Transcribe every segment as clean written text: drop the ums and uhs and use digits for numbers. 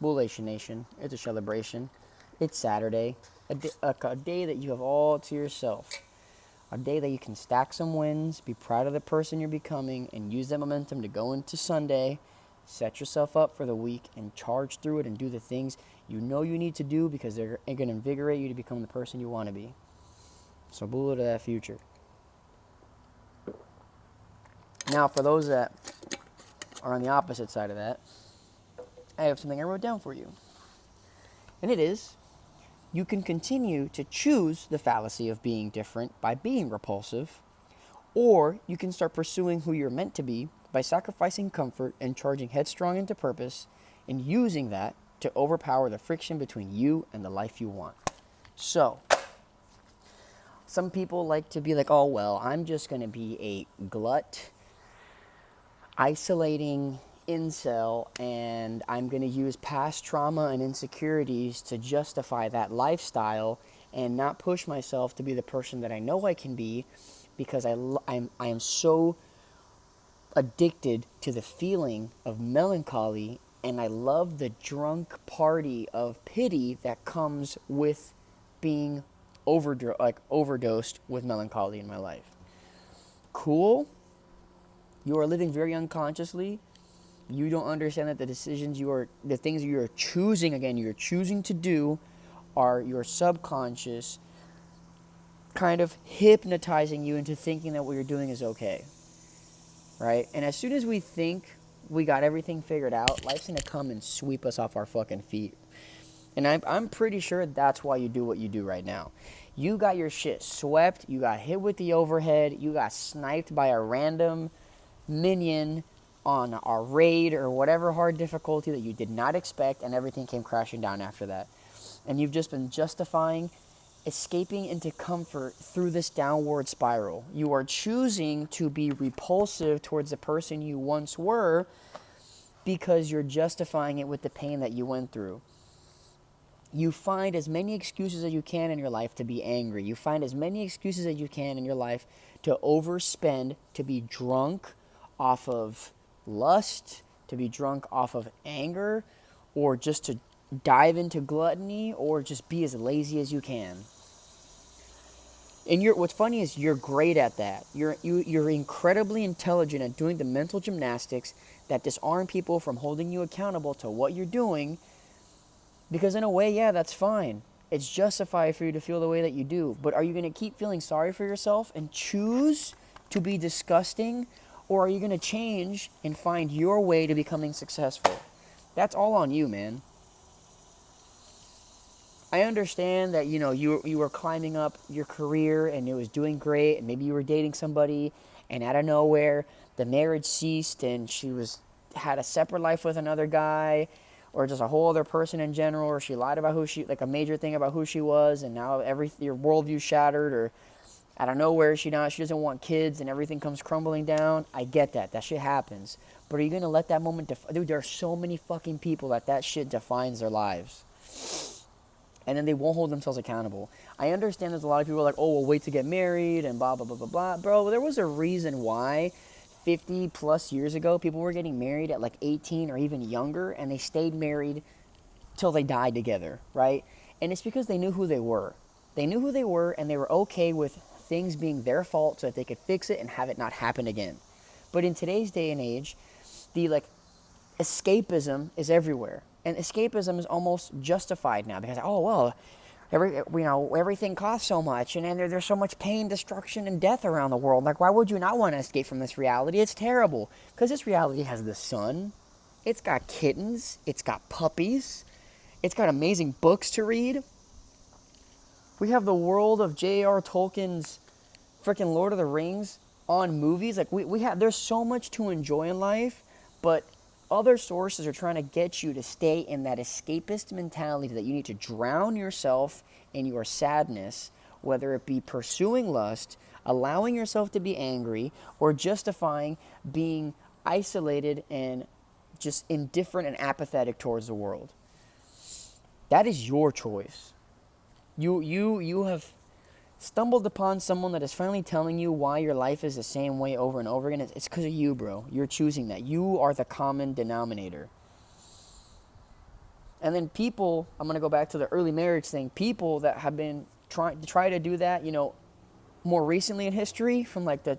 Bullation Nation. It's a celebration. It's Saturday, a day that you have all to yourself. A day that you can stack some wins, be proud of the person you're becoming, and use that momentum to go into Sunday, set yourself up for the week, and charge through it and do the things you know you need to do because they're going to invigorate you to become the person you want to be. So bull to that future. Now, for those that are on the opposite side of that, I have something I wrote down for you. And it is, you can continue to choose the fallacy of being different by being repulsive, or you can start pursuing who you're meant to be by sacrificing comfort and charging headstrong into purpose and using that to overpower the friction between you and the life you want. So, some people like to be like, oh, well, I'm just going to be a glut, isolating incel, and I'm going to use past trauma and insecurities to justify that lifestyle and not push myself to be the person that I know I can be because I am so addicted to the feeling of melancholy, and I love the drunk party of pity that comes with being overdosed with melancholy in my life. Cool. You are living very unconsciously. You don't understand that the things you're choosing to do are your subconscious kind of hypnotizing you into thinking that what you're doing is okay. Right? And as soon as we think we got everything figured out, life's going to come and sweep us off our fucking feet. And I'm pretty sure that's why you do what you do right now. You got your shit swept. You got hit with the overhead. You got sniped by a random minion on a raid or whatever hard difficulty that you did not expect, and everything came crashing down after that. And you've just been justifying escaping into comfort through this downward spiral. You are choosing to be repulsive towards the person you once were because you're justifying it with the pain that you went through. You find as many excuses as you can in your life to be angry. You find as many excuses as you can in your life to overspend, to be drunk off of lust, to be drunk off of anger, or just to dive into gluttony, or just be as lazy as you can. And what's funny is you're great at that. You're incredibly intelligent at doing the mental gymnastics that disarm people from holding you accountable to what you're doing. Because in a way, yeah, that's fine. It's justified for you to feel the way that you do. But are you going to keep feeling sorry for yourself and choose to be disgusting? Or are you going to change and find your way to becoming successful? That's all on you, man. I understand that, you were climbing up your career and it was doing great, and maybe you were dating somebody, and out of nowhere, the marriage ceased and she had a separate life with another guy, or just a whole other person in general, or she lied about a major thing about who she was, and now your worldview shattered, or out of nowhere she doesn't want kids and everything comes crumbling down. I get that. That shit happens. But are you going to let that moment dude, there are so many fucking people that shit defines their lives. And then they won't hold themselves accountable. I understand there's a lot of people like, oh, we'll wait to get married and blah, blah, blah, blah, blah. Bro, there was a reason why 50 plus years ago people were getting married at like 18 or even younger, and they stayed married till they died together, right? And it's because they knew who they were. They knew who they were, and they were okay with things being their fault so that they could fix it and have it not happen again. But in today's day and age, the escapism is everywhere. And escapism is almost justified now because, oh, well, everything costs so much, and then there's so much pain, destruction, and death around the world. Like, why would you not want to escape from this reality? It's terrible. Because this reality has the sun. It's got kittens. It's got puppies. It's got amazing books to read. We have the world of J.R. Tolkien's freaking Lord of the Rings on movies. Like, there's so much to enjoy in life, but other sources are trying to get you to stay in that escapist mentality that you need to drown yourself in your sadness, whether it be pursuing lust, allowing yourself to be angry, or justifying being isolated and just indifferent and apathetic towards the world. That is your choice. You have stumbled upon someone that is finally telling you why your life is the same way over and over again. It's because of you, bro. You're choosing that. You are the common denominator. And then people, I'm going to go back to the early marriage thing, people that have been try to do that, more recently in history, from like the,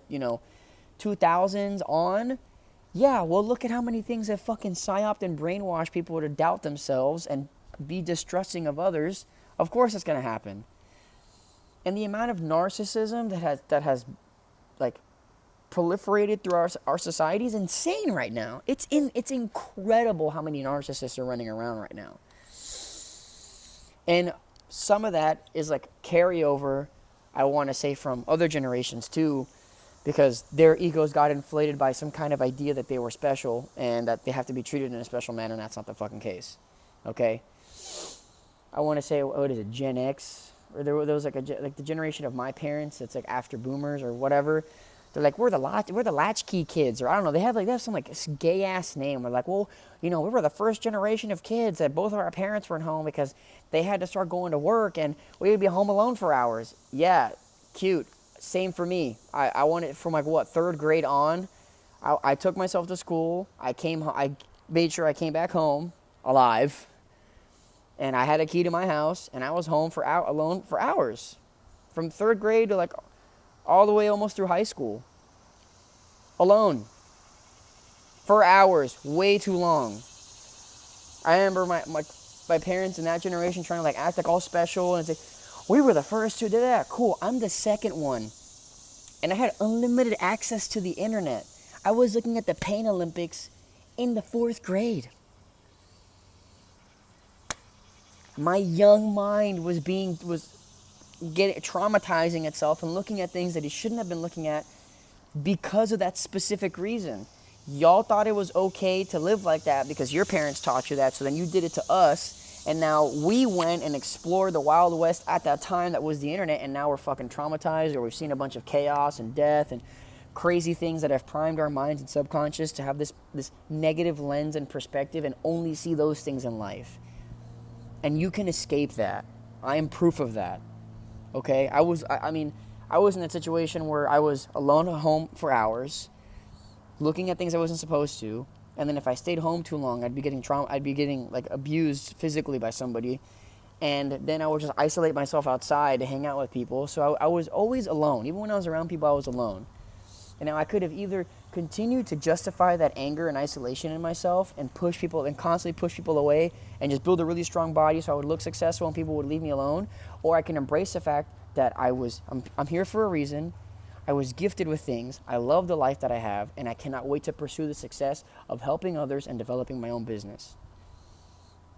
2000s on. Yeah, well, look at how many things have fucking psyoped and brainwashed people to doubt themselves and be distrusting of others. Of course it's going to happen. And the amount of narcissism that has like proliferated through our society is insane right now. It's incredible how many narcissists are running around right now. And some of that is like carryover, I want to say, from other generations too, because their egos got inflated by some kind of idea that they were special and that they have to be treated in a special manner, and that's not the fucking case. Okay? I want to say, what is it, Gen X? Or there was like the generation of my parents that's like after boomers or whatever. They're like, we're the latchkey kids, or I don't know. They have some like gay ass name. They're like, well, we were the first generation of kids that both of our parents weren't home because they had to start going to work and we would be home alone for hours. Yeah, cute. Same for me. I wanted from like what, third grade on. I took myself to school. I made sure I came back home alive, and I had a key to my house, and I was home alone for hours, from third grade to like all the way almost through high school. Alone. For hours. Way too long. I remember my parents in that generation trying to like act like all special and say, we were the first to do that. Cool, I'm the second one. And I had unlimited access to the internet. I was looking at the Pain Olympics in the 4th grade. My young mind was traumatizing itself and looking at things that it shouldn't have been looking at because of that specific reason. Y'all thought it was okay to live like that because your parents taught you that, so then you did it to us, and now we went and explored the Wild West at that time that was the internet, and now we're fucking traumatized, or we've seen a bunch of chaos and death and crazy things that have primed our minds and subconscious to have this negative lens and perspective and only see those things in life. And you can escape that. I am proof of that. Okay? I was in a situation where I was alone at home for hours, looking at things I wasn't supposed to, and then if I stayed home too long, I'd be getting like abused physically by somebody, and then I would just isolate myself outside to hang out with people. So I was always alone. Even when I was around people, I was alone. And now I could have either continued to justify that anger and isolation in myself and constantly push people away and just build a really strong body so I would look successful and people would leave me alone, or I can embrace the fact that I'm here for a reason. I was gifted with things. I love the life that I have, and I cannot wait to pursue the success of helping others and developing my own business.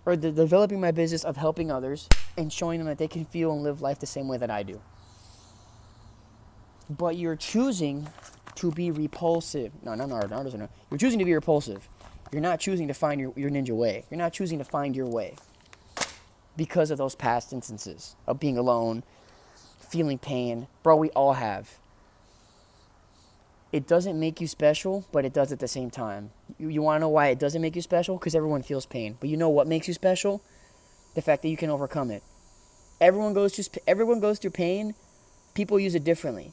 Or developing my business of helping others and showing them that they can feel and live life the same way that I do. But you're choosing to be repulsive. No. You're choosing to be repulsive. You're not choosing to find your ninja way. You're not choosing to find your way because of those past instances of being alone, feeling pain. Bro, we all have. It doesn't make you special, but it does at the same time. You want to know why it doesn't make you special? Because everyone feels pain. But you know what makes you special? The fact that you can overcome it. Everyone goes through pain. People use it differently.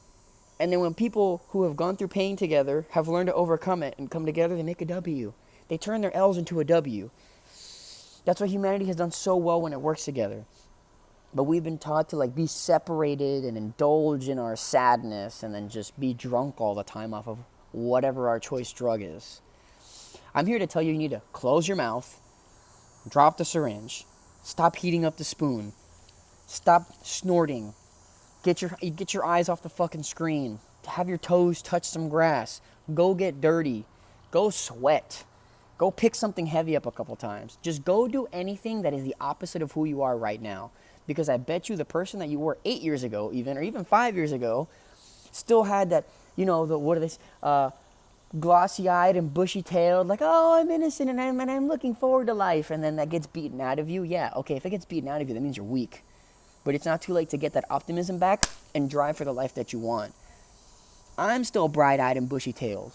And then when people who have gone through pain together have learned to overcome it and come together, they make a W. They turn their L's into a W. That's why humanity has done so well when it works together. But we've been taught to like be separated and indulge in our sadness and then just be drunk all the time off of whatever our choice drug is. I'm here to tell you need to close your mouth, drop the syringe, stop heating up the spoon, stop snorting, get your eyes off the fucking screen, have your toes touch some grass, go get dirty, go sweat, go pick something heavy up a couple times. Just go do anything that is the opposite of who you are right now. Because I bet you the person that you were 8 years ago or even 5 years ago still had that, glossy-eyed and bushy-tailed, like, oh, I'm innocent and I'm looking forward to life, and then that gets beaten out of you. Yeah, okay, if it gets beaten out of you, that means you're weak. But it's not too late to get that optimism back and drive for the life that you want. I'm still bright-eyed and bushy-tailed.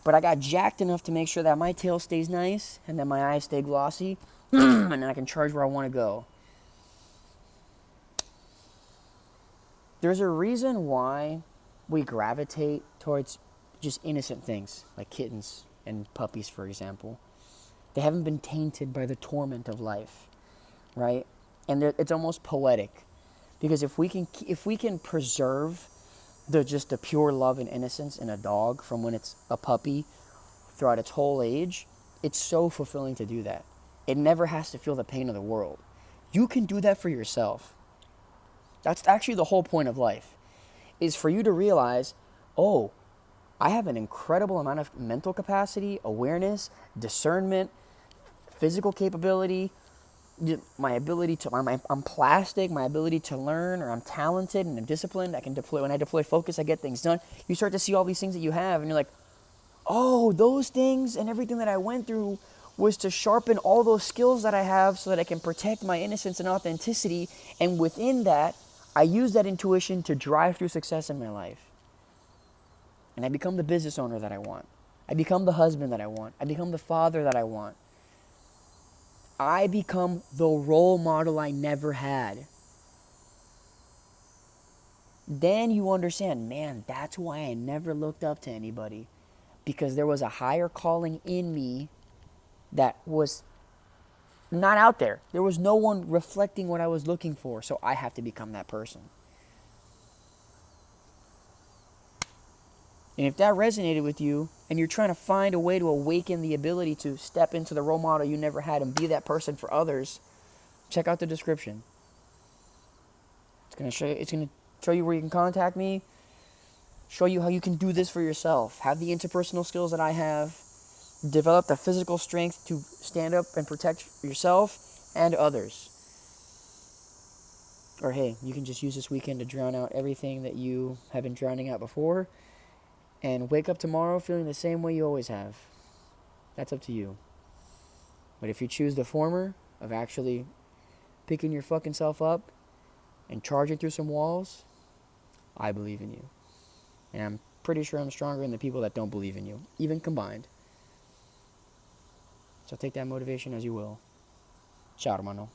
But I got jacked enough to make sure that my tail stays nice and that my eyes stay glossy, and then I can charge where I want to go. There's a reason why we gravitate towards just innocent things, like kittens and puppies, for example. They haven't been tainted by the torment of life, right? And it's almost poetic, because if we can preserve the pure love and innocence in a dog from when it's a puppy throughout its whole age, it's so fulfilling to do that. It never has to feel the pain of the world. You can do that for yourself. That's actually the whole point of life, is for you to realize, oh, I have an incredible amount of mental capacity, awareness, discernment, physical capability, my ability to, I'm plastic, my ability to learn, or I'm talented and I'm disciplined. I can deploy, when I deploy focus, I get things done. You start to see all these things that you have, and you're like, oh, those things and everything that I went through was to sharpen all those skills that I have so that I can protect my innocence and authenticity. And within that, I use that intuition to drive through success in my life. And I become the business owner that I want. I become the husband that I want. I become the father that I want. I become the role model I never had. Then you understand, man, that's why I never looked up to anybody. Because there was a higher calling in me that was not out there. There was no one reflecting what I was looking for, so I have to become that person. And if that resonated with you, and you're trying to find a way to awaken the ability to step into the role model you never had and be that person for others, check out the description. It's going to show you where you can contact me, show you how you can do this for yourself, have the interpersonal skills that I have, develop the physical strength to stand up and protect yourself and others. Or hey, you can just use this weekend to drown out everything that you have been drowning out before and wake up tomorrow feeling the same way you always have. That's up to you. But if you choose the former of actually picking your fucking self up and charging through some walls, I believe in you. And I'm pretty sure I'm stronger than the people that don't believe in you, even combined. So take that motivation as you will. Ciao, hermano.